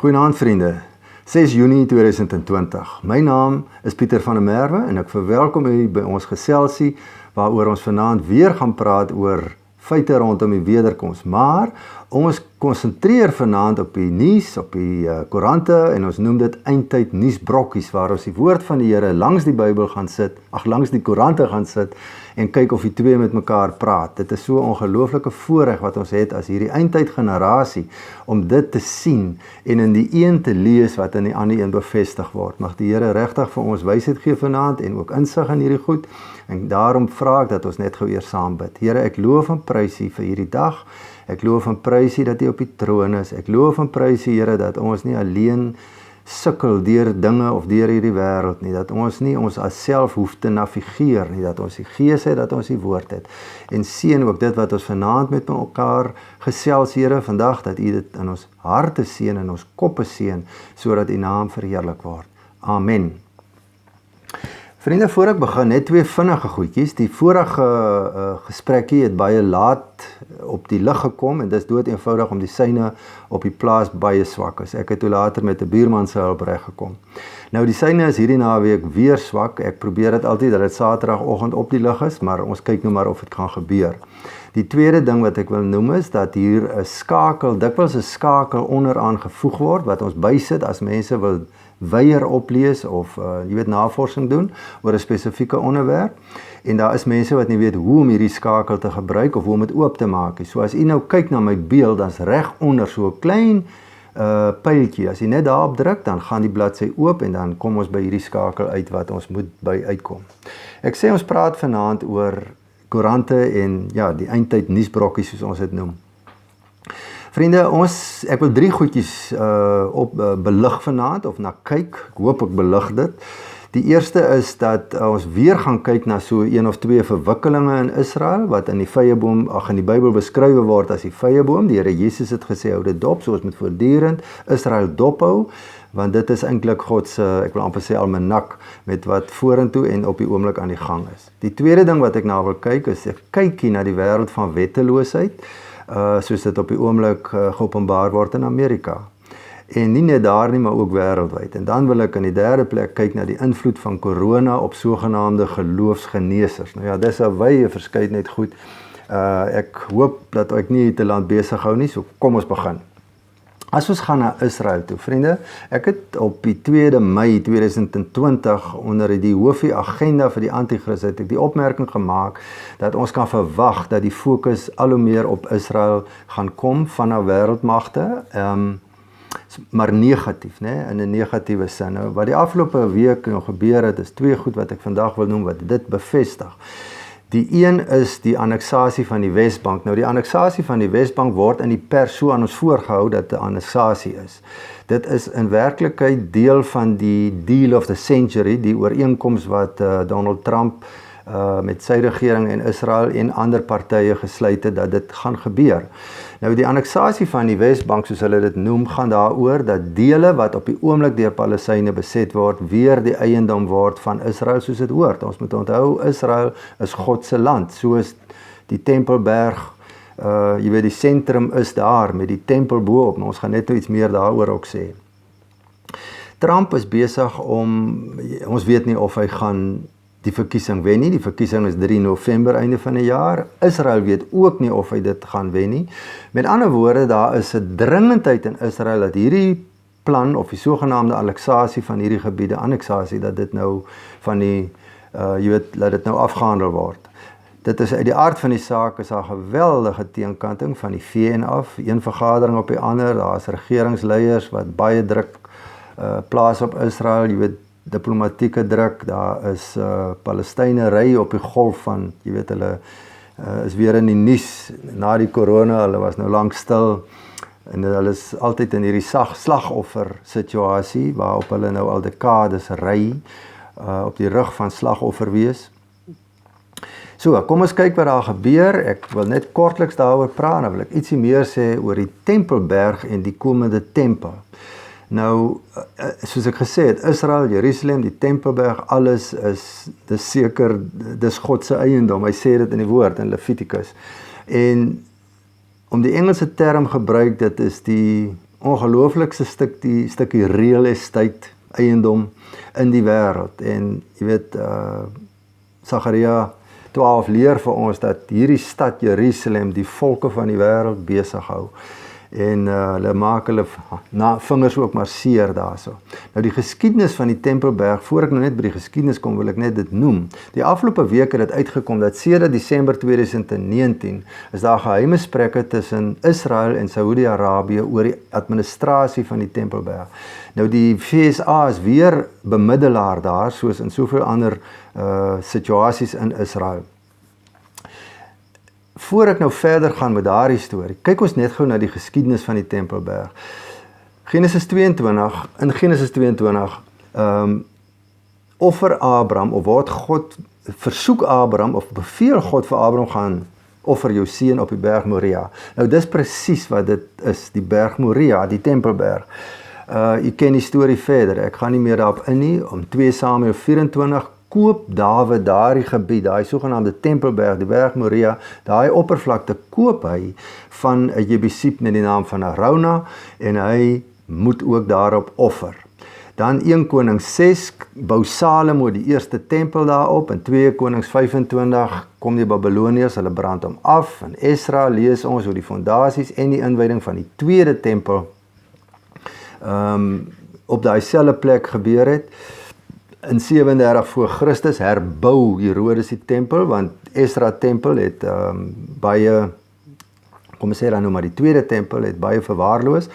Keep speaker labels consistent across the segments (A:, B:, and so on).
A: Goeienaand vriende, 6 Junie 2020. My naam is Pieter van der Merwe en ek verwelkom u by ons geselsie waaroor ons vanaand weer gaan praat oor feite rondom die wederkoms. Maar ons konsentreer vanaand op die nuus, op die koerante en ons noem dit eindtyd nuusbrokkies waar ons die woord van die Here langs die Bybel gaan sit, langs die koerante gaan sit en kyk of die twee met mekaar praat. Dit is so 'n ongelooflike voorreg wat ons het as hierdie eindtyd generasie om dit te sien en in die een te lees wat in die ander een bevestig word. Mag die Here regtig vir ons wysheid gee vanaand en ook insig in hierdie goed. En daarom vra ek dat ons net gou eers saam bid. Here, ek loof en prys U vir hierdie dag. Ek loof en prys U dat U op die troon is. Ek loof en prys U, Here, dat ons nie alleen sukkel deur dinge of deur hierdie wêreld nie, dat ons nie ons self hoef te navigeer nie, dat ons die Gees het, dat ons die woord het. En seën ook dit wat ons vanaand met mekaar gesels, Here, vandag, dat U dit in ons harte seën en ons koppe seën, sodat U naam verheerlik word. Amen. Vriende, voor ek begin, net twee vinnige goedjies. Die vorige gesprekkie het baie laat op die lig gekom en dis dood eenvoudig om die syne op die plaas baie swak is. Ek het toe later met 'n buurman se hulp reggekom. Nou die syne is hierdie naweek weer swak. Ek probeer dit altyd dat dit Saterdagoggend op die lig is, maar ons kyk nou maar of dit gaan gebeur. Die tweede ding wat ek wil noem is dat hier 'n skakel, dikwels 'n skakel onderaan gevoeg word wat ons bysit as mense wil weier oplees of navorsing doen oor 'n spesifieke onderwerp. En daar is mense wat nie weet hoe om hierdie skakel te gebruik of hoe om dit oop te maak nie. So as u nou kyk na my beeld, dan's reg onder so 'n klein pyltjie. As jy net daarop druk, dan gaan die bladsy oop en dan kom ons by hierdie skakel uit wat ons moet by uitkom. Ek sê ons praat vanaand oor koerante en ja, die eindtyd nuusbrokkies soos ons dit noem. Vriende, ek wil 3 goedjies belig vanaand of na kyk. Ek hoop ek belig dit. Die eerste is dat ons weer gaan kyk na so 1 of 2 verwikkelinge in Israel wat in die vyeboom, in die Bybel beskryf word as die vyeboom. Die Here Jesus het gesê hou dit dop, so ons moet voortdurend Israel dophou, want dit is eintlik God se, ek wil amper sê almanak met wat vorentoe en op die oomblik aan die gang is. Die tweede ding wat ek na wil kyk is 'n kykie na die wêreld van wetteloosheid. Soos dit op die oomblik geopenbaar word in Amerika. En nie net daar nie, maar ook wêreldwyd. En dan wil ek in die derde plek kyk na die invloed van corona op sogenaamde geloofsgenesers. Nou ja, dis 'n wye verskeidenheid goed. Ek hoop dat ek nie te lank besig hou nie, so kom ons begin. As ons gaan na Israel toe, vriende, ek het op die 2de Mei 2020 onder die hoofie agenda vir die Antichrist het ek die opmerking gemaak dat ons kan verwag dat die fokus al hoe meer op Israel gaan kom van na wêreldmagte, maar negatief, in 'n negatiewe sin. Nou, wat die afgelope week nog gebeur het, is 2 goed wat ek vandag wil noem wat dit bevestig. Die een is die anneksasie van die Wesbank. Nou die anneksasie van die Wesbank word in die pers so aan ons voorgehou dat dit 'n anneksasie is. Dit is in werklikheid deel van die deal of the century, die ooreenkoms wat Donald Trump met sy regering en Israel en ander partye gesluit het dat dit gaan gebeur. Nou die anneksasie van die Wesbank, soos hulle dit noem, gaan daaroor dat dele wat op die oomblik deur Palestynë beset word, weer die eiendom word van Israel soos dit hoort. Ons moet onthou, Israel is God se land, soos die Tempelberg, jy weet die sentrum is daar met die tempel bo-op. Ons gaan net iets meer daaroor ook sê. Trump is besig ons weet nie of hy gaan die verkiesing wen nie. Die verkiesing is 3 November einde van die jaar. Israel weet ook nie of hy dit gaan wen nie. Met ander woorde, daar is 'n dringendheid in Israel dat hierdie plan of die sogenaamde anneksasie van hierdie gebiede, dat dit nou van die laat dit nou afgehandel word. Dit is uit die aard van die saak is daar geweldige teenkanting van die VN af, een vergadering op die ander, daar is regeringsleiers wat baie druk plaas op Israel, jy weet, diplomatieke druk, daar is Palestynë ry op die golf van, jy weet, hulle is weer in die nuus na die corona, hulle was nou lank stil en hulle is altyd in hierdie slagoffer situasie waarop hulle nou al dekades ry op die rug van slagoffer wees. So, kom ons kyk wat daar gebeur. Ek wil net kortliks daaroor praat, dan wil ek ietsie meer sê oor die Tempelberg en die komende tempel. Nou, soos ek gesê het, Israel, Jerusalem, die Tempelberg, alles dis seker, dis God se eiendom. Hy sê dit in die woord in Levitikus. En om die Engelse term gebruik, dit is die ongelooflikste stukkie real estate eiendom in die wêreld. En jy weet, Sagaria 12 leer vir ons dat hierdie stad Jerusalem die volke van die wêreld besig hou. En hulle maak hulle vingers ook maar seer daarso. Nou die geskiedenis van die Tempelberg, voor ek nou net by die geskiedenis kom, wil ek net dit noem. Die afgelope week het dit uitgekom dat sedert Desember 2019 is daar geheime gesprekke tussen Israel en Saudi-Arabië oor die administrasie van die Tempelberg. Nou die VSA is weer bemiddelaar daar, soos in soveel ander situasies in Israel. Voor ek nou verder gaan met daardie storie, kyk ons net gou na die geskiedenis van die Tempelberg. In Genesis 22, offer Abraham, of wat God versoek Abraham, of beveel God vir Abraham, gaan offer jou seun op die berg Moria. Nou dis presies wat dit is, die berg Moria, die Tempelberg. Jy ken die storie verder, ek gaan nie meer daarop in nie, om 2 Samuel 24, koop Dawid daardie gebied, daai sogenaamde Tempelberg, die berg Moria, daai oppervlakte koop hy van 'n Jebusiet met die naam van Arauna, en hy moet ook daarop offer. Dan 1 Konings 6, bou Salomo die eerste tempel daarop, en 2 Konings 25 kom die Babyloniërs, hulle brand hom af, en Esra lees ons hoe die fondasies en die inwyding van die tweede tempel op daai selfde plek gebeur het. In 37 voor Christus herbou Herodes die tempel, want Esra tempel het baie, kom ons sê dan nou maar die tweede tempel, het baie verwaarloos.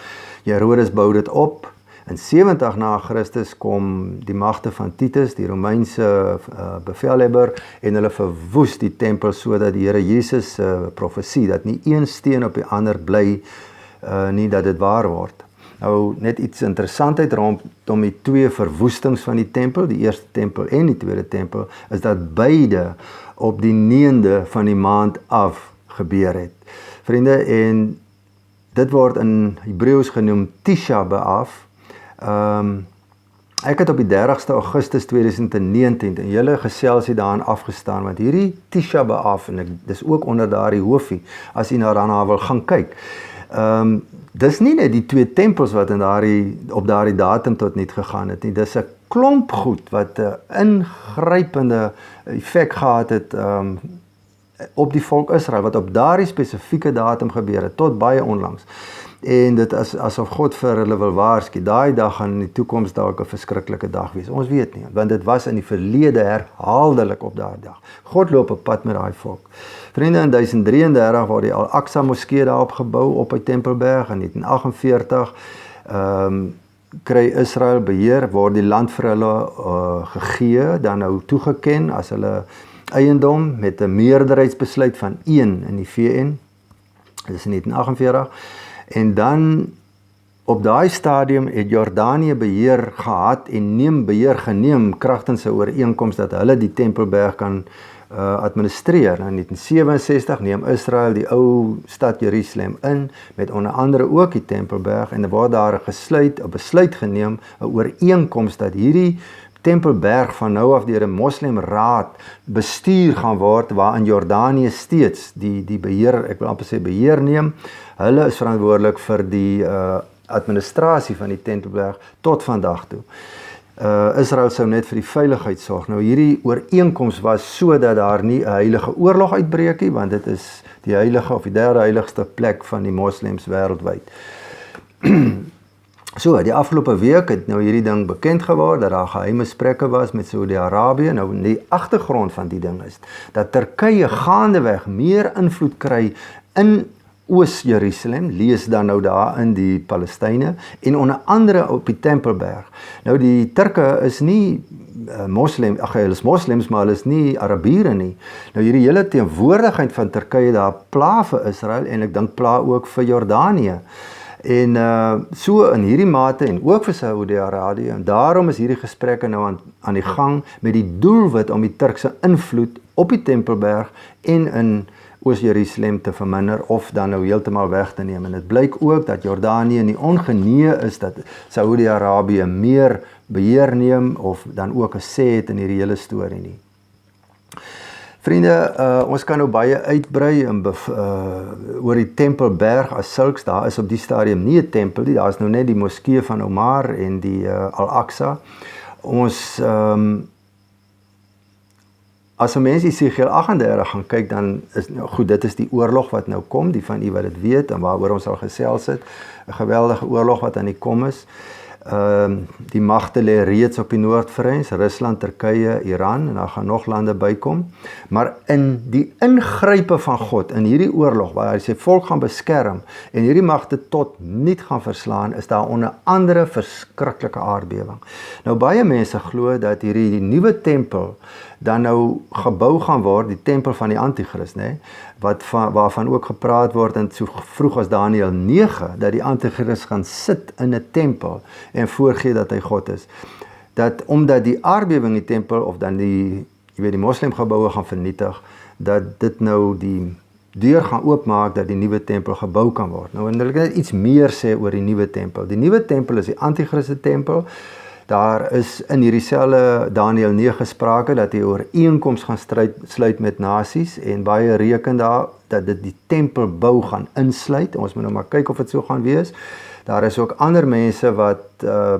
A: Herodes bou dit op. In 70 na Christus kom die magte van Titus, die Romeinse bevelhebber, en hulle verwoes die tempel sodat die Here Jesus profesie, dat nie een steen op die ander bly, nie dat dit waar word. Nou, net iets interessantheid rondom die 2 verwoestings van die tempel, die eerste tempel en die tweede tempel, is dat beide op die 9de van die maand af gebeur het. Vriende, en dit word in Hebreëus genoem Tisha B'Av. Ek het op die 30ste Augustus 2019 in julle geselsie daarin afgestaan, want hierdie Tisha B'Av, en dis ook onder daardie hoofie, as jy daarna wil gaan kyk, dis nie net die 2 tempels wat op daardie datum tot niet gegaan het nie, dis 'n klomp goed wat 'n ingrypende effek gehad het op die volk Israel, wat op daardie spesifieke datum gebeur het, tot baie onlangs. En dit is asof God vir hulle wil waarsku, daai dag gaan in die toekoms dalk 'n verskriklike dag wees. Ons weet nie, want dit was in die verlede herhaaldelik op daardie dag. God loop op pad met daai volk. Vriende, in 1033 word die Al-Aqsa moskee daarop gebou op die Tempelberg, in 1948 kry Israel beheer, word die land vir hulle gegee, dan nou toegeken as hulle eiendom met 'n meerderheidsbesluit van 1 in die VN. Dis in 1948. En dan op daai stadium het Jordanië beheer gehad en beheer geneem kragtens 'n ooreenkoms dat hulle die Tempelberg kan administreer. In 1967 neem Israel die ou stad Jerusalem in, met onder andere ook die Tempelberg, en er word daar 'n besluit geneem, 'n ooreenkoms dat hierdie Tempelberg van nou af deur 'n moslimraad bestuur gaan word, waarin Jordanië steeds die beheer, ek wil amper sê beheer neem. Hulle is verantwoordelik vir die administrasie van die Tempelberg tot vandag toe. Israel sou net vir die veiligheid sorg. Nou hierdie ooreenkoms was sodat daar nie 'n heilige oorlog uitbreek nie, want dit is die heilige of die derde heiligste plek van die moslems wêreldwyd. So, die afgelope week het nou hierdie ding bekend geword, dat daar geheime gesprekke was met Saudi-Arabië. Nou, die agtergrond van die ding is, dat Turkye gaandeweg meer invloed kry in Oos-Jerusalem, lees dan nou daar in die Palestyne, en onder andere op die Tempelberg. Nou, die Turke is nie hulle is moslems, maar hulle is nie Arabiere nie. Nou, hierdie hele teenwoordigheid van Turkye daar pla vir Israel, en ek dink pla ook vir Jordanië. En so in hierdie mate, en ook vir Saudi-Arabië, en daarom is hierdie gesprekke nou aan die gang, met die doelwit om die Turkse invloed op die Tempelberg en in Oos-Jerusalem te verminder, of dan nou heeltemal weg te neem. En dit blyk ook dat Jordanië nie ongenee is dat Saudi-Arabië meer beheer neem, of dan ook 'n sê het in hierdie hele storie nie. Vriende, ons kan nou baie uitbrei en oor die Tempelberg as sulks. Daar is op die stadium nie 'n tempel nie, daar is nou net die moskee van Omar en die Al-Aqsa. Ons as 'n mens Esegiel 38 gaan kyk, dan is goed, dit is die oorlog wat nou kom, die van u wat dit weet en waaroor ons al gesels het. 'n Geweldige oorlog wat aan die kom is. Die magte lê reeds op die noordgrens, Rusland, Turkye, Iran, en daar gaan nog lande bykom. Maar in die ingrype van God in hierdie oorlog waar hy sy volk gaan beskerm en hierdie magte tot niet gaan verslaan, is daar onder andere verskriklike aardbewing. Nou baie mense glo dat die nuwe tempel dan nou gebou gaan word, die tempel van die Antichrist, né? Waarvan ook gepraat word in so vroeg as Daniël 9, dat die Antichrist gaan sit in 'n tempel en voorgee dat hy God is. Dat omdat die aardbewing die tempel of dan die moslimgeboue gaan vernietig, dat dit nou die deur gaan oopmaak dat die nuwe tempel gebou kan word. Nou en wil ek net iets meer sê oor die nuwe tempel. Die nuwe tempel is die Antichrist se tempel. Daar is in hierdie selfe Daniël 9 sprake dat hy ooreenkoms gaan sluit met nasies en baie reken daar dat dit die tempelbou gaan insluit. Ons moet nou maar kyk of dit so gaan wees. Daar is ook ander mense wat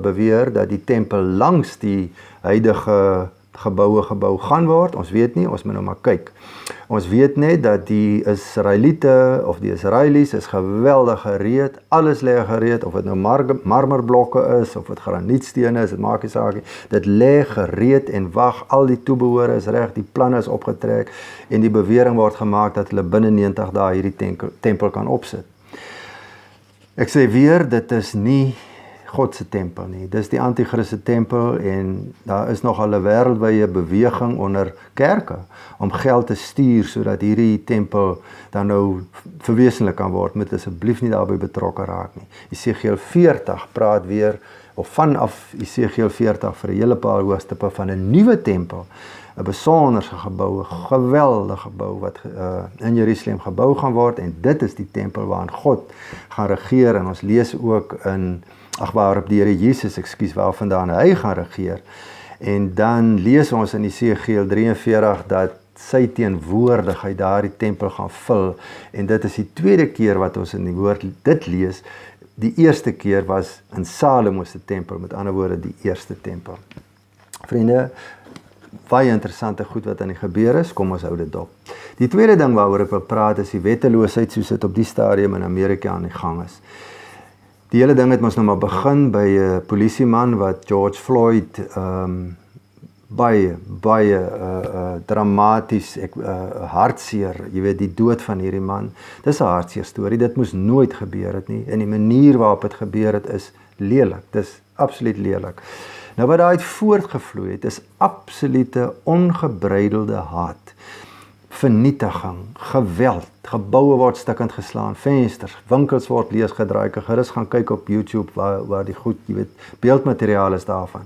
A: beweer dat die tempel langs die huidige gebou gaan word. Ons weet nie, ons moet nou maar kyk. Ons weet net dat die Israeliete of die Israelies is geweldig gereed, alles lê gereed, of dit nou marmerblokke is, of dit granietstene is, dit maak nie saak nie. Dit lê gereed en wag, al die toebehore is reg, die planne is opgetrek, en die bewering word gemaak dat hulle binne 90 dae hierdie tempel kan opsit. Ek sê weer, dit is nie God se tempel nie. Dis die Antichrist se tempel en daar is nogal 'n wêreldwye beweging onder kerke om geld te stuur sodat hierdie tempel dan nou verwesenlik kan word. Moet asseblief nie daarbey betrokke raak nie. Esegiel 40 praat weer of vanaf Esegiel 40 vir 'n hele paar hoofstukke van 'n nuwe tempel. 'n besonderse gebou, 'n geweldige gebou wat in Jerusalem gebou gaan word en dit is die tempel waarin God gaan regeer en ons lees ook in waarop die Here Jesus, waarvandaan hy gaan regeer. En dan lees ons in Esegiel 43 dat sy teenwoordigheid daardie tempel gaan vul. En dit is die tweede keer wat ons in die woord dit lees. Die eerste keer was in Salomo se tempel, met ander woorde die eerste tempel. Vriende, baie interessante goed wat aan die gebeur is, kom ons hou dit dop. Die tweede ding waaroor ek wil praat is die wetteloosheid soos dit op die stadium in Amerika aan die gang is. Die hele ding het ons nou maar begin by 'n polisieman wat George Floyd baie dramaties, hartseer, jy weet, die dood van hierdie man. Dis 'n hartseer storie, dit moes nooit gebeur het nie, en die manier waarop dit gebeur het is lelik, dis absoluut lelik. Nou wat daaruit voortgevloei het, is absolute ongebreidelde haat, vernietiging, geweld, geboue word stukkend geslaan, vensters, winkels word leesgedraai, gerus gaan kyk op YouTube waar die goed, jy weet, beeldmateriaal is daarvan.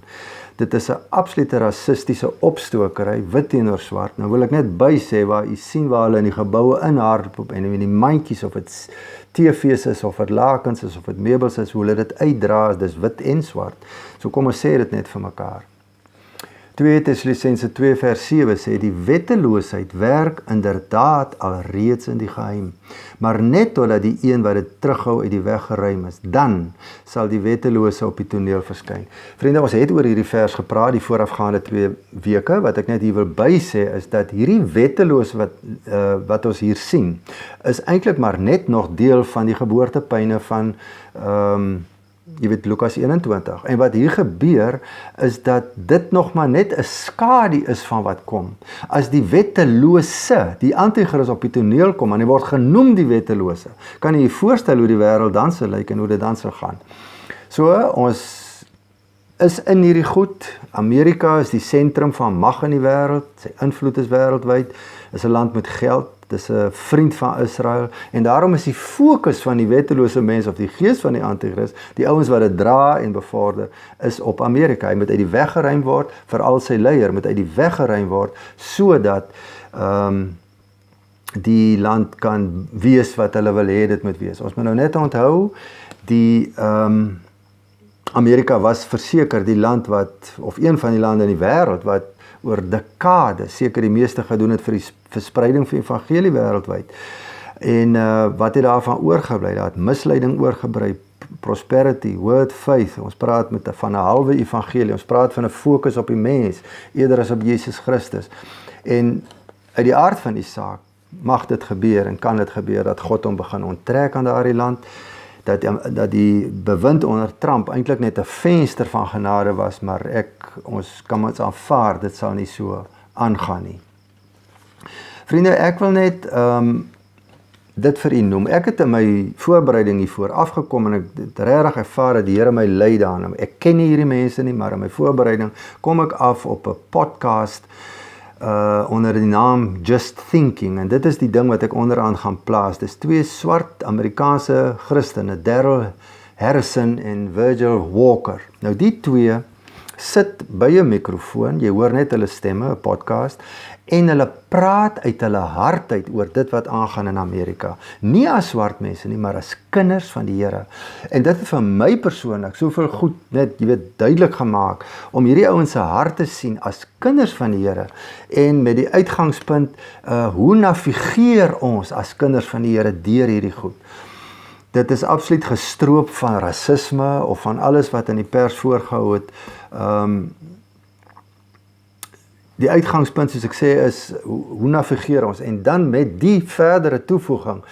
A: Dit is 'n absolute rassistiese opstokery, wit teenoor swart. Nou wil ek net by sê waar u sien waar hulle in die geboue inhardloop en in die mandjies of dit TV's is of dit lakens is of dit meubels is, hoe hulle dit uitdra, dis wit en swart. So kom ons sê dit net vir mekaar. 2 Tessalonisense 2 vers 7 sê die wetteloosheid werk inderdaad alreeds in die geheim, maar net totdat die een wat dit terughou uit die weg geruim is, dan sal die wettelose op die toneel verskyn. Vriende, ons het oor hierdie vers gepraat die voorafgaande 2 weke, wat ek net hier wil bysê is dat hierdie wettelose wat ons hier sien, is eintlik maar net nog deel van die geboortepyne van jy weet Lukas 21. En wat hier gebeur is dat dit nog maar net 'n skadu is van wat kom. As die wettelose, die Antichrist op die toneel kom en hy word genoem die wettelose, kan jy voorstel hoe die wêreld dan sal lyk en hoe dit dan sal gaan. So ons is in hierdie goed. Amerika is die sentrum van mag in die wêreld, sy invloed is wêreldwyd, is 'n land met geld. Dis 'n vriend van Israel en daarom is die fokus van die wettelose mense of die gees van die Antichrist, die ouens wat dit dra en bevorder, is op Amerika. Hy moet uit die weg geruim word, veral sy leier moet uit die weg geruim word sodat die land kan wees wat hulle wil hê dit moet wees. Ons moet nou net onthou die Amerika was verseker die land wat of een van die lande in die wêreld wat oor dekades seker die meeste gedoen het vir die verspreiding van die evangelie wêreldwyd. En wat het daarvan oorgebly? Daar het misleiding oorgebly, prosperity, word, faith. Ons praat van 'n halwe evangelie. Ons praat van 'n fokus op die mens eerder as op Jesus Christus. En uit die aard van die saak mag dit gebeur en kan dit gebeur dat God hom begin onttrek aan daardie land, dat die bewind onder Trump eintlik net 'n venster van genade was, maar ons kan ons aanvaar, dit sal nie so aangaan nie. Vriende, ek wil net dit vir u noem. Ek het in my voorbereiding hiervoor afgekom en ek het regtig ervaar dat die Here my lei daarin. Ek ken nie hierdie mense nie, maar in my voorbereiding kom ek af op 'n podcast onder die naam Just Thinking, en dit is die ding wat ek onderaan gaan plaas. Dis 2 swart Amerikaanse Christene, Daryl Harrison en Virgil Walker. Nou die 2 sit by 'n mikrofoon, jy hoor net hulle stemme, 'n podcast, en hulle praat uit hulle hart uit oor dit wat aangaan in Amerika. Nie as swart mense nie, maar as kinders van die Here. En dit het vir my persoonlik soveel goed net, duidelik gemaak, om hierdie ouens se hart te sien as kinders van die Here, en met die uitgangspunt, hoe navigeer ons as kinders van die Here deur hierdie goed. Dit is absoluut gestroop van rasisme, of van alles wat in die pers voorgehou het. Die uitgangspunt, soos ek sê, is hoe navigeer ons? En dan met die verdere toevoeging,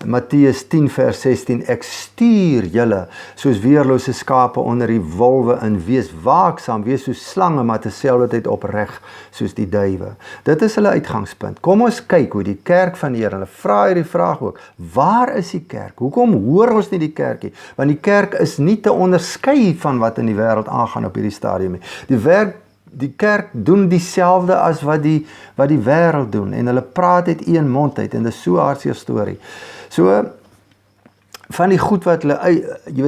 A: Matteus 10 vers 16, ek stuur julle soos weerlose skape onder die wolwe in, wees waaksaam, wees soos slange, maar terselfdertyd opreg soos die duwe. Dit is hulle uitgangspunt. Kom ons kyk hoe die kerk van die Here, hulle vra hierdie vraag ook, waar is die kerk? Hoekom hoor ons nie die kerkie? Want die kerk is nie te onderskei van wat in die wêreld aangaan op hierdie stadium nie. Die kerk doen dieselfde as wat die wêreld doen, en hulle praat uit een mond uit, en dit is so hartseer storie. So, van die goed wat hulle,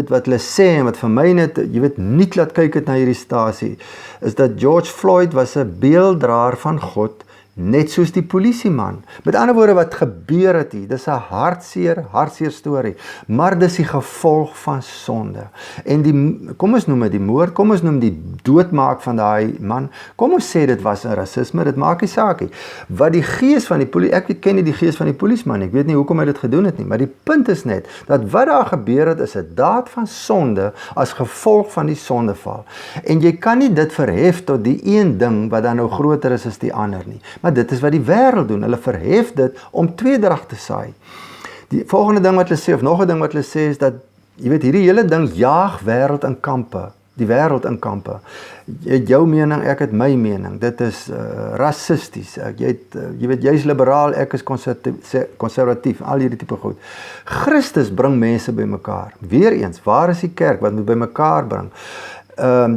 A: wat hulle sê, en wat vir my net, nie laat kyk het na hierdie stasie, is dat George Floyd was 'n beelddraer van God, net soos die polisieman. Met ander woorde, wat gebeur het hier, dis 'n hartseer storie, maar dis die gevolg van sonde. En kom ons noem dit die moord, kom ons noem die doodmaak van daai man, kom ons sê dit was 'n rasisme, dit maak nie saak nie. Wat die gees van die polisie, ek ken nie die gees van die polisieman, ek weet nie hoekom hy dit gedoen het nie, maar die punt is net, dat wat daar gebeur het, is 'n daad van sonde, as gevolg van die sondeval. En jy kan nie dit verhef tot die een ding, wat dan nou groter is as die ander nie. Maar dit is wat die wêreld doen, hulle verhef dit om tweedrag te saai. Die volgende ding wat hulle sê, of nog 'n ding wat hulle sê, is dat, hierdie hele ding jaag wêreld in kampe, die wêreld in kampe. Jy het jou mening, ek het my mening, dit is rassisties, jy's liberaal, ek is konservatief, al hierdie tipe goed. Christus bring mense bymekaar. Weereens, waar is die kerk wat moet bymekaar bring?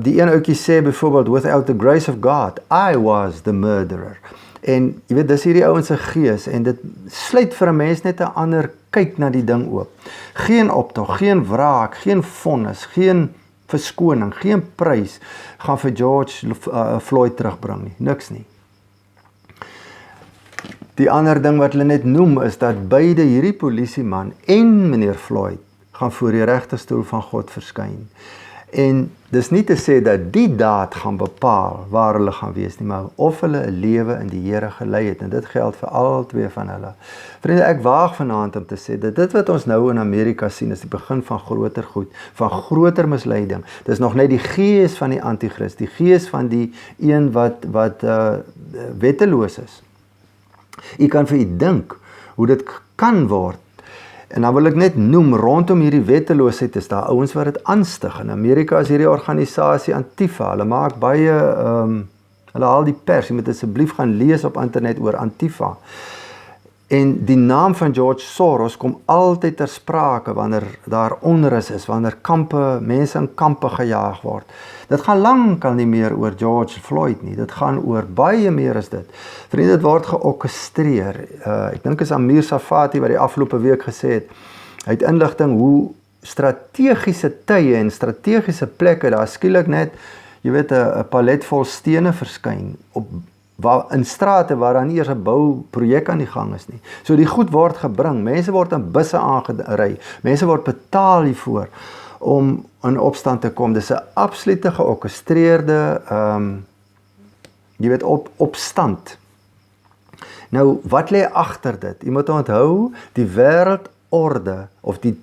A: Die een ouetjie sê byvoorbeeld, without the grace of God, I was the murderer. En dis hierdie ouens se gees, en dit sluit vir 'n mens net 'n ander kyk na die ding oop. Geen optog, geen wraak, geen vonnis, geen verskoning, geen prys gaan vir George Floyd terugbring nie, niks nie. Die ander ding wat hulle net noem, is dat beide hierdie polisieman en meneer Floyd gaan voor die regterstoel van God verskyn. En dis nie te sê dat die daad gaan bepaal waar hulle gaan wees nie, maar of hulle 'n lewe in die Here gelei het, en dit geld vir al 2 van hulle. Vriende, ek waag vanaand om te sê, dat dit wat ons nou in Amerika sien, is die begin van groter goed, van groter misleiding. Dis nog net die gees van die antichrist, die gees van die een wat wetteloos is. U kan vir u dink hoe dit kan word. En dan wil ek net noem, rondom hierdie wetteloosheid is daar ouens wat dit aanstig. In Amerika is hierdie organisasie Antifa, hulle maak baie, hulle haal die pers, jy moet asseblief gaan lees op internet oor Antifa. En die naam van George Soros kom altyd ter sprake wanneer daar onrus is, wanneer mense in kampe gejaag word. Dit gaan lankal nie meer oor George Floyd nie, dit gaan oor baie meer as dit. Vriende, dit word georkestreer. Ek dink is Amir Safati wat die afgelope week gesê het, hy het inligting hoe strategiese tye en strategiese plekke, daar skielik net, 'n palet vol stene verskyn, in strate waar daar nie eers 'n bouprojek aan die gang is nie. So die goed word gebring, mense word in busse aangery, mense word betaal hiervoor om in opstand te kom. Dis 'n absolute georkestreerde jy weet, opstand. Nou, wat lê agter dit? Jy moet onthou, die wêreldorde, of die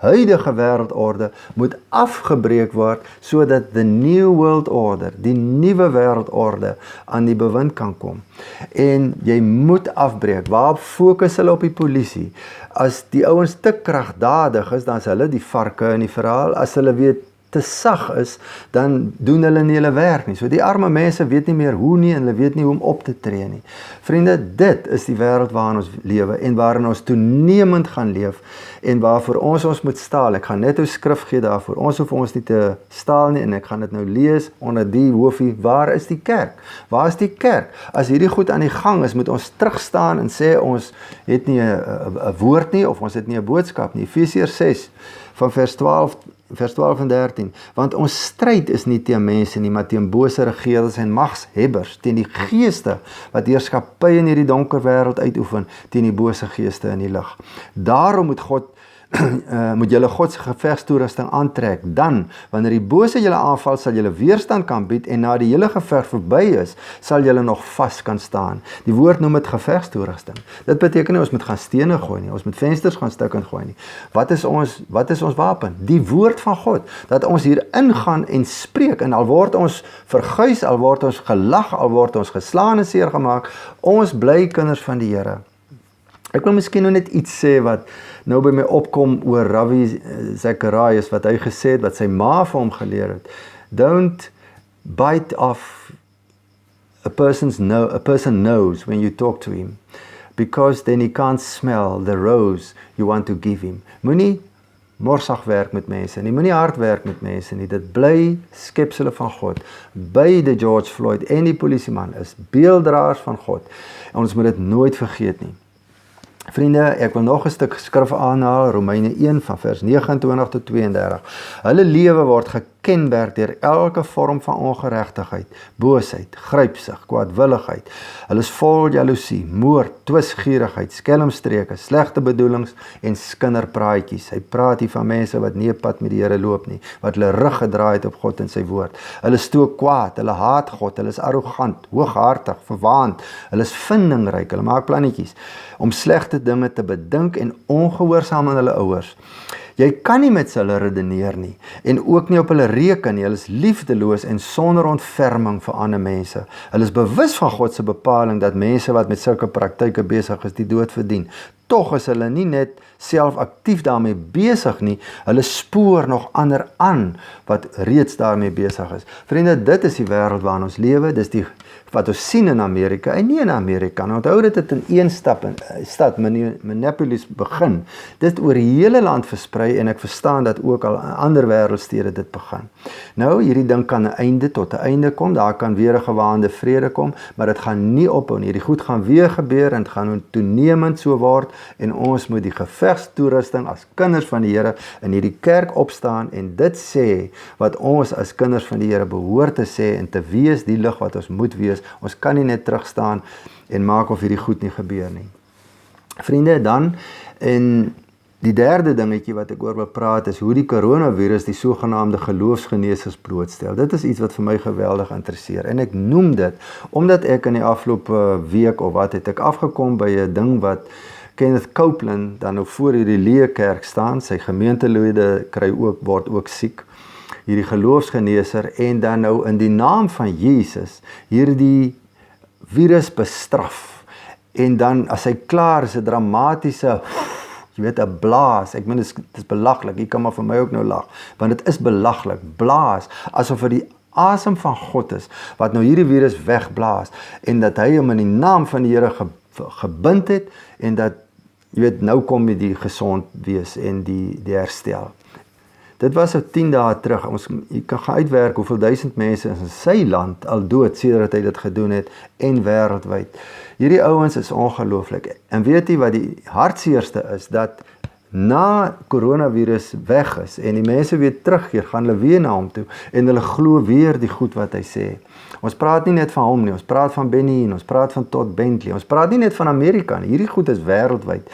A: huidige wêreldorde, moet afgebreek word, sodat the new world order, die nuwe wêreldorde, aan die bewind kan kom. En jy moet afbreek. Waar fokus hulle op die polisie? As die ouens te kragdadig is, dan is hulle die varke in die verhaal. As hulle weet te sag is, dan doen hulle nie hulle werk nie. So die arme mense weet nie meer hoe nie, en hulle weet nie hoe om op te tree nie. Vriende, dit is die wêreld waarin ons lewe, en waarin ons toenemend gaan leef, en waarvoor ons moet staal. Ek gaan net 'n skrif gee daarvoor. Ons hoef ons nie te staal nie, en ek gaan dit nou lees onder die hoofie, waar is die kerk? Waar is die kerk? As hierdie goed aan die gang is, moet ons terugstaan en sê, ons het nie 'n woord nie, of ons het nie 'n boodskap nie. Efesiërs 6, van vers 12 en 13, want ons stryd is nie teen mense nie, maar teen bose regerings en magshebbers, teen die geeste wat heerskappy in hierdie donker wêreld uitoefen, teen die bose geeste in die lig. Daarom moet julle God se gevegstoerusting aantrek. Dan, wanneer die bose julle aanval, sal julle weerstand kan bied, en na die hele geveg verby is, sal julle nog vas kan staan. Die woord noem dit gevegstoerusting. Dit beteken nie ons moet gaan stene gooi nie, ons moet vensters gaan stukkend gooi nie. Wat is ons wapen? Die woord van God, dat ons hier ingaan en spreek, en al word ons verguis, al word ons gelag, al word ons geslaan en seer gemaak, ons bly kinders van die Here. Ek wil miskien nou net iets sê wat nou by my opkom oor Ravi Zacharias, wat hy gesê het, wat sy ma vir hom geleer het. Don't bite off a person knows when you talk to him, because then he can't smell the rose you want to give him. Moenie morsig werk met mense nie, moenie hard werk met mense nie. Dit bly skepsele van God. Beide George Floyd en die polisieman is beelddraers van God, en ons moet dit nooit vergeet nie. Vriende, ek wil nog 'n stuk skrif aanhaal, Romeine 1 van vers 29 tot 32. Hulle lewe word gekenmerk deur elke vorm van ongeregtigheid, boosheid, grypsig, kwaadwilligheid. Hulle is vol jaloesie, moord, twisgierigheid, skelmstreke, slegte bedoelings en skinderpraatjies. Hy praat hier van mense wat nie 'n pad met die Here loop nie, wat hulle rug gedraai het op God en sy woord. Hulle stook kwaad, hulle haat God, hulle is arrogant, hooghartig, verwaand, hulle is vindingryk, hulle maak plannetjies om slegte dinge te bedink en ongehoorsaam aan hulle ouers. Jy kan nie met hulle redeneer nie, en ook nie op hulle reken nie. Hulle is liefdeloos en sonder ontferming vir ander mense. Hulle is bewus van God se bepaling dat mense wat met sulke praktyke besig is, die dood verdien. Tog is hulle nie net self aktief daarmee besig nie, hulle spoor nog ander aan wat reeds daarmee besig is. Vriende, dit is die wêreld waarin ons lewe, dis die wat ons sien in Amerika, en nie in Amerika. Nou, onthou dit het in een stad, Minneapolis, begin. Dit oor die hele land versprei, en ek verstaan dat ook al in ander wêreldstede dit begin. Nou, hierdie ding kan tot 'n einde kom, daar kan weer 'n gewaande vrede kom, maar dit gaan nie ophou nie. Hierdie goed gaan weer gebeur, en het gaan toenemend so word, en ons moet die gevegstoerusting as kinders van die Here in hierdie kerk opstaan, en dit sê wat ons as kinders van die Here behoort te sê, en te wees die lig wat ons moet wees. Ons kan nie net terugstaan en maak of hierdie goed nie gebeur nie. Vriende, dan, en die derde dingetjie wat ek oor wil praat, is hoe die coronavirus die sogenaamde geloofsgeneesers blootstel. Dit is iets wat vir my geweldig interesseer, en ek noem dit, omdat ek in die afgelope week of wat het ek afgekom by 'n ding wat Kenneth Copeland dan nou voor hierdie Leë Kerk staan, sy gemeentelede word ook siek, hierdie geloofsgeneeser, en dan nou in die naam van Jesus hierdie virus bestraf, en dan as hy klaar is, 'n dramatiese, jy weet, 'n blaas, ek meen, dit is belaglik, jy kan maar vir my ook nou lag, want dit is belaglik, blaas, asof dit die asem van God is, wat nou hierdie virus wegblaas, en dat hy hom in die naam van die Here gebind het, en dat, jy weet, nou kom die gesond wees en die herstel. Dit was 10 dae terug. Jy kan gaan uitwerk hoeveel 1000 mense in sy land al dood sedert hy dit gedoen het, en wêreldwyd. Hierdie ouens is ongelooflik. En weet jy wat die hartseerste is? Dat na coronavirus weg is en die mense weer terugkeer, gaan hulle weer na hom toe en hulle glo weer die goed wat hy sê. Ons praat nie net van hom nie, ons praat van Benny Hinn, ons praat van Todd Bentley, ons praat nie net van Amerika nie, hierdie goed is wêreldwyd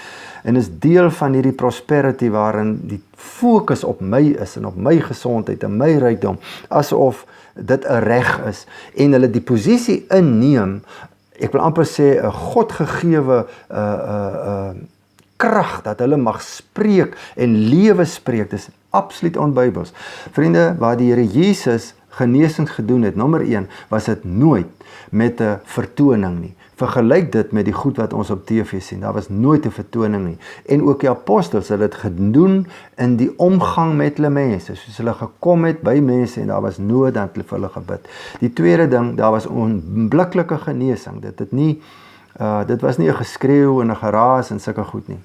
A: en is deel van hierdie prosperity waarin die fokus op my is en op my gesondheid en my rykdom, asof dit 'n reg is en hulle die posisie inneem, ek wil amper sê 'n godgegewe krag dat hulle mag spreek en lewe spreek. Dis absoluut onbybels. Vriende, waar die Here Jesus genesings gedoen het, nommer 1, was dit nooit met 'n vertoning nie. Vergelyk dit met die goed wat ons op TV sien. Daar was nooit 'n vertoning nie. En ook die apostels het dit gedoen in die omgang met hulle mense. Soos hulle gekom het by mense en daar was nood, dan het hulle vir hulle gebid. Die tweede ding, daar was onbliklike genesing. Dit was nie 'n geskreeu en 'n geraas en sulke goed nie.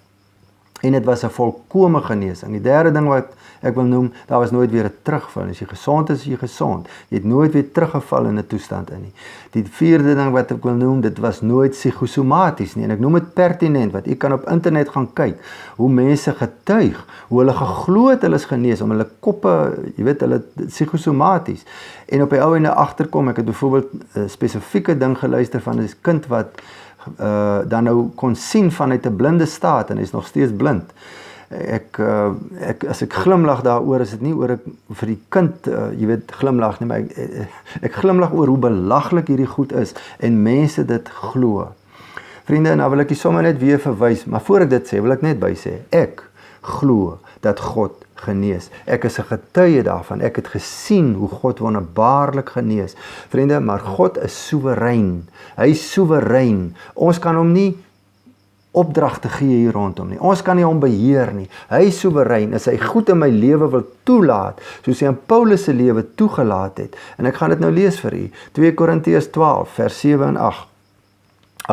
A: En dit was 'n volkome genesing. Die derde ding wat ek wil noem, daar was nooit weer 'n terugval. As jy gesond is jy gesond. Jy het nooit weer teruggeval in 'n toestand in nie. Die vierde ding wat ek wil noem, dit was nooit psigosomaties nie. En ek noem dit pertinent, want jy kan op internet gaan kyk hoe mense getuig, hoe hulle geglo het hulle is genees, om hulle koppe, jy weet, hulle psigosomaties. En op die ou ende agterkom, ek het byvoorbeeld 'n spesifieke ding geluister van 'n kind wat dan nou kon sien vanuit 'n blinde staat en hy is nog steeds blind. As ek glimlag daaroor, is dit nie oor ek vir die kind, jy weet, glimlag nie, maar ek glimlag oor hoe belaglik hierdie goed is en mense dit glo. Vriende, nou wil ek sommer net weer verwys, maar voor ek dit sê, wil ek net by sê, ek glo dat God genees. Ek is 'n getuie daarvan. Ek het gesien hoe God wonderbaarlik genees. Vriende, maar God is soewerein. Hy is soewerein. Ons kan hom nie opdragte gee hier rondom nie. Ons kan nie hom beheer nie. Hy is soewerein. As hy goed in my lewe wil toelaat, soos hy in Paulus se lewe toegelaat het. En ek gaan dit nou lees vir u. 2 Korintiërs 12 vers 7 en 8.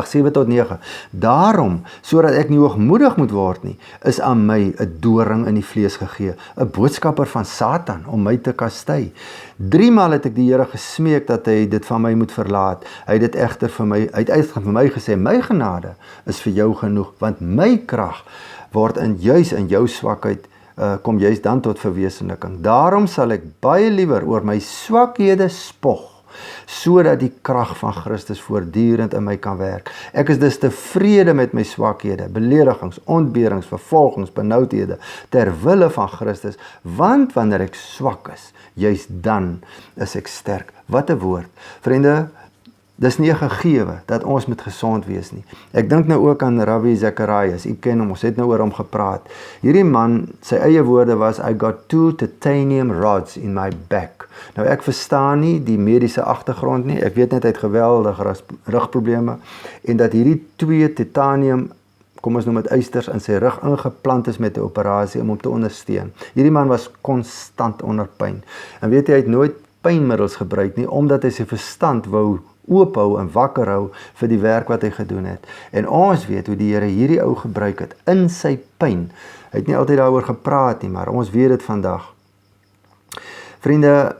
A: 7 tot 9. Daarom, sodat ek nie hoogmoedig moet word nie, is aan my 'n doring in die vlees gegee, 'n boodskapper van Satan om my te kastei. 3 maal het ek die Here gesmeek dat hy dit van my moet verlaat. Hy het dit egter vir my gesê, my genade is vir jou genoeg, want my krag word juis in jou swakheid kom juis dan tot verwesenliking. Daarom sal ek baie liewer oor my swakhede spog, sodat die krag van Christus voortdurend in my kan werk. Ek is dus tevrede met my swakhede, beledigings, ontberings, vervolgings, benoudhede, ter wille van Christus, want wanneer ek swak is, juist dan is ek sterk. Wat 'n woord. Vriende, dis nie 'n gegewe dat ons moet gesond wees nie. Ek dink nou ook aan Rabbi Zacharias. U ken hom, ons het nou oor hom gepraat. Hierdie man, sy eie woorde was, I got 2 titanium rods in my back. Nou ek verstaan nie die mediese agtergrond nie. Ek weet net hy het geweldige rugprobleme en dat hierdie 2 titanium, kom ons noem dit eisters, in sy rug ingeplant is met 'n operasie om hom te ondersteun. Hierdie man was konstant onder pyn. En weet jy, hy het nooit pynmiddels gebruik nie, omdat hy sy verstand wou oophou en wakker hou vir die werk wat hy gedoen het. En ons weet hoe die Here hierdie ou gebruik het in sy pyn. Hy het nie altyd daaroor gepraat nie, maar ons weet dit vandag. Vriende,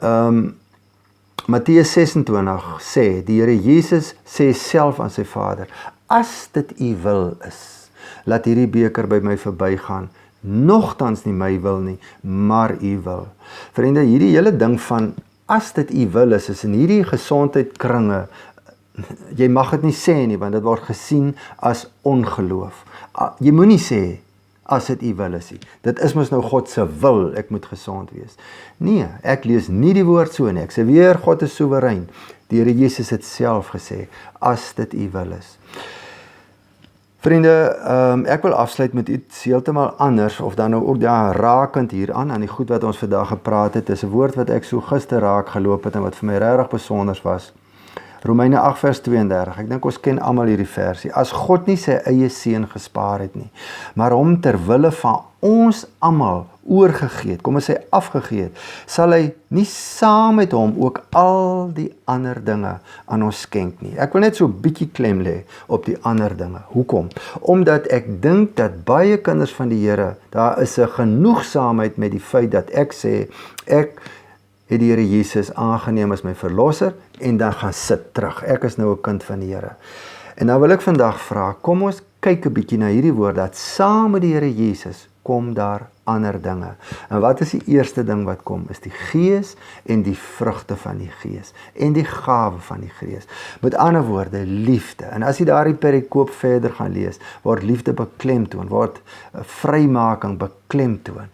A: Matteus 26 sê, die Here Jesus sê self aan sy Vader, as dit u wil is, laat hierdie beker by my verbygaan, nogtans nie my wil nie, maar u wil. Vriende, hierdie hele ding van as dit u wil is in hierdie gesondheidkringe, jy mag dit nie sê nie, want dit word gesien as ongeloof. Jy moenie sê, as dit u wil is nie. Dit is mos nou God se wil, ek moet gesond wees. Nee, ek lees nie die woord so nie. Ek sê weer, God is soewerein. Die Here Jesus het self gesê, as dit u wil is. Vriende, ek wil afsluit met iets heeltemal anders, of dan nou ook rakend hieraan, aan die goed wat ons vandag gepraat het. Dis 'n woord wat ek so gister raak geloop het en wat vir my regtig besonder was. Romeine 8 vers 32, ek dink ons ken almal hierdie versie. As God nie sy eie seun gespaar het nie, maar hom ter wille van ons almal oorgegee het, kom ons sê afgegee het, sal hy nie saam met hom ook al die ander dinge aan ons skenk nie. Ek wil net so 'n bietjie klem lê op die ander dinge. Hoekom? Omdat ek dink dat baie kinders van die Here, daar is 'n genoegsaamheid met die feit dat ek sê, ek het die Here Jesus aangeneem as my verlosser en dan gaan sit terug. Ek is nou 'n kind van die Here. En nou wil ek vandag vra, kom ons kyk 'n bietjie na hierdie woord dat saam met die Here Jesus kom daar ander dinge. En wat is die eerste ding wat kom? Is die Gees en die vrugte van die Gees en die gawe van die Gees. Met ander woorde, liefde. En as jy daardie perikoop verder gaan lees, word liefde beklemtoon, word vrymaking beklemtoon.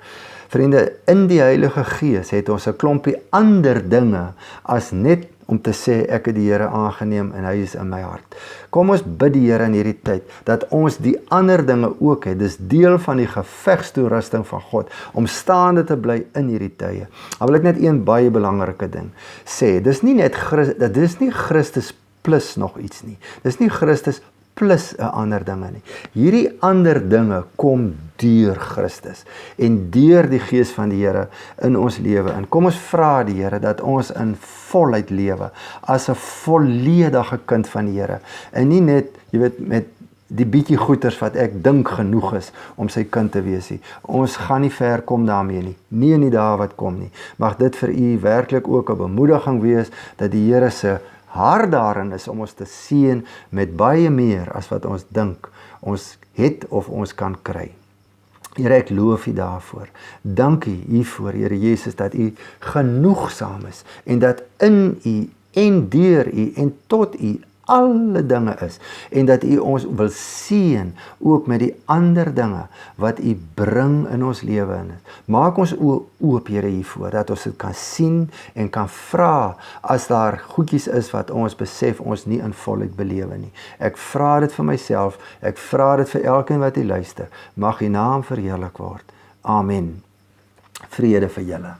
A: Vriende, in die Heilige Gees het ons 'n klompie ander dinge as net om te sê ek het die Here aangeneem en hy is in my hart. Kom ons bid die Here in hierdie tyd dat ons die ander dinge ook het. Dis deel van die gevegstoerusting van God om staande te bly in hierdie tye. Dan wil ek net een baie belangrike ding sê. Dis nie Christus plus nog iets nie. Dis nie Christus plus 'n ander dinge nie. Hierdie ander dinge kom deur Christus en deur die Gees van die Here in ons lewe. En kom ons vra die Here dat ons in volheid lewe as 'n volledige kind van die Here en nie net, jy weet, met die bietjie goeters wat ek dink genoeg is om sy kind te wees nie. Ons gaan nie ver kom daarmee nie in die dae wat kom nie. Mag dit vir u werklik ook 'n bemoediging wees dat die Here se hart daarin is om ons te seën met baie meer as wat ons dink ons het of ons kan kry. Here, ek loof u daarvoor. Dankie hiervoor, Here Jesus, dat u genoegsaam is en dat in u en deur u en tot u alle dinge is en dat u ons wil seën ook met die ander dinge wat u bring in ons lewe in. Maak ons oop, Here, hiervoor dat ons dit kan sien en kan vra as daar goedjies is wat ons besef ons nie in volheid belewe nie. Ek vra dit vir myself, ek vra dit vir elkeen wat u luister. Mag u naam verheerlik word. Amen. Vrede vir julle.